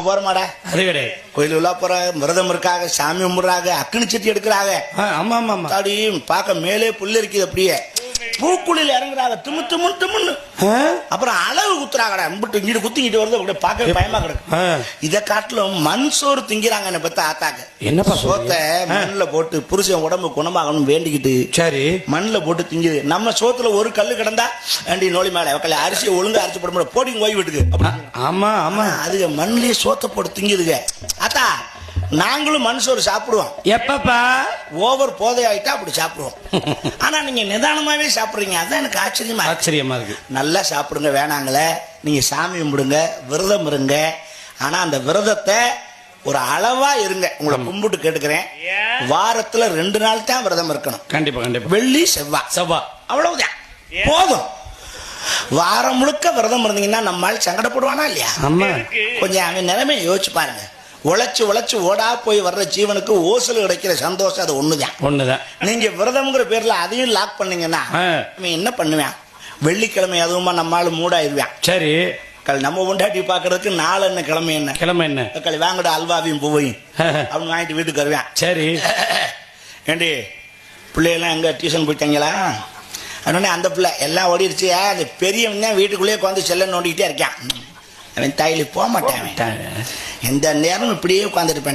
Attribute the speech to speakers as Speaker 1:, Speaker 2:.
Speaker 1: போறமாடா
Speaker 2: அது கிடையாது.
Speaker 1: கோயில் உள்ள போறாங்க, விரதம் இருக்காங்க, சாமி கும்பிடுறாங்க, அக்கினி சட்டி எடுக்கிறாங்க.
Speaker 2: ஆமா ஆமா ஆமா.
Speaker 1: தாடி பார்க்க மேலே புல்லு இருக்குது, அப்படியே பூக்குழியில் இறங்குறாங்க, திமு திமு திமுன்னு. அப்புறம் அளவு குத்துறாங்கடா, இங்கிட்டு இங்கிட்டு குத்திக்கிட்டு வருது, அப்படியே பார்க்கவே பயமா கிடக்கு. இதை காட்டிலும் மண் சோறு திங்கிறாங்க பார்த்தா ஆத்தாக்க.
Speaker 2: என்னப்பா
Speaker 1: சோத்தை மண்ணில் போட்டு புருஷன் உடம்பு குணமாகணும் வேண்டிக்கிட்டு
Speaker 2: சரி
Speaker 1: மண்ணில் போட்டு திங்குது. நம்ம சோத்துல ஒரு கல்லு கிடந்தா வேண்டி நோலி மேல அரிசியை ஒழுங்கா அரிசி போட முடியும், போடி ஓய்வு விட்டுக்கு.
Speaker 2: ஆமா ஆமா,
Speaker 1: அதுங்க மண்ணிலேயே சோத்தை போட்டு திங்குதுங்க. அத்தா நாங்களும் மண் சோறு சாப்பிடுவோம்.
Speaker 2: எப்பப்பா
Speaker 1: ஓவர் போதை ஆயிட்டா அப்படி சாப்பிடுவோம். ஆனா நீங்க நிதானமாவே சாப்பிடுறீங்க, அதான் எனக்கு
Speaker 2: ஆச்சரியமா இருக்கு.
Speaker 1: நல்லா சாப்பிடுங்க, வேணாங்களே நீங்க சாமி கும்பிடுங்க, விரதம் இருங்க. ஆனா அந்த விரதத்தை ஒரு அளவா இருங்க. உங்களை கும்பிட்டு கேட்டுக்கிறேன், வாரத்துல 2 நாள் தான் விரதம் இருக்கணும்.
Speaker 2: கண்டிப்பா கண்டிப்பா.
Speaker 1: வெள்ளி செவ்வாய் அவ்வளவுதான் போதும். வாரம் முழுக்க விரதம் இருந்தீங்கன்னா நம்மால் சங்கடப்படுவானா இல்லையா? கொஞ்சம் அவன் நிலைமை யோசிச்சு பாருங்க. உழைச்சு உழைச்சு ஓடா போய் வர்ற ஜீவனுக்கு ஓசல் கிடைக்கிற சந்தோஷம் அது ஒண்ணுதான். நீங்க விரதம்ங்கிற பேர்ல அதையும் லாக் பண்ணீங்கன்னா என்ன பண்ணுவேன்? வெள்ளிக்கிழமை அதுவுமா நம்மால மூடாயிருவேன்.
Speaker 2: சரி,
Speaker 1: நம்ம உண்டாட்டி பாக்குறதுக்கு நாள் என்ன கிழமை என்ன வாங்கட அல்வாவையும் பூவையும் அப்படின்னு வாங்கிட்டு வீட்டுக்கு வருவேன். சரி ஏண்டி பிள்ளையெல்லாம் எங்க டியூஷன் போயிட்டாங்களா? அதனால அந்த பிள்ளை எல்லாம் ஓடிடுச்சு. அந்த பெரியவன் தான் வீட்டுக்குள்ளேயே உட்காந்து செல்ல நோண்டிக்கிட்டே இருக்கான். அவன் தாயில போக மாட்டான், எந்த நேரம் இப்படியே உட்காந்துருப்பேன்.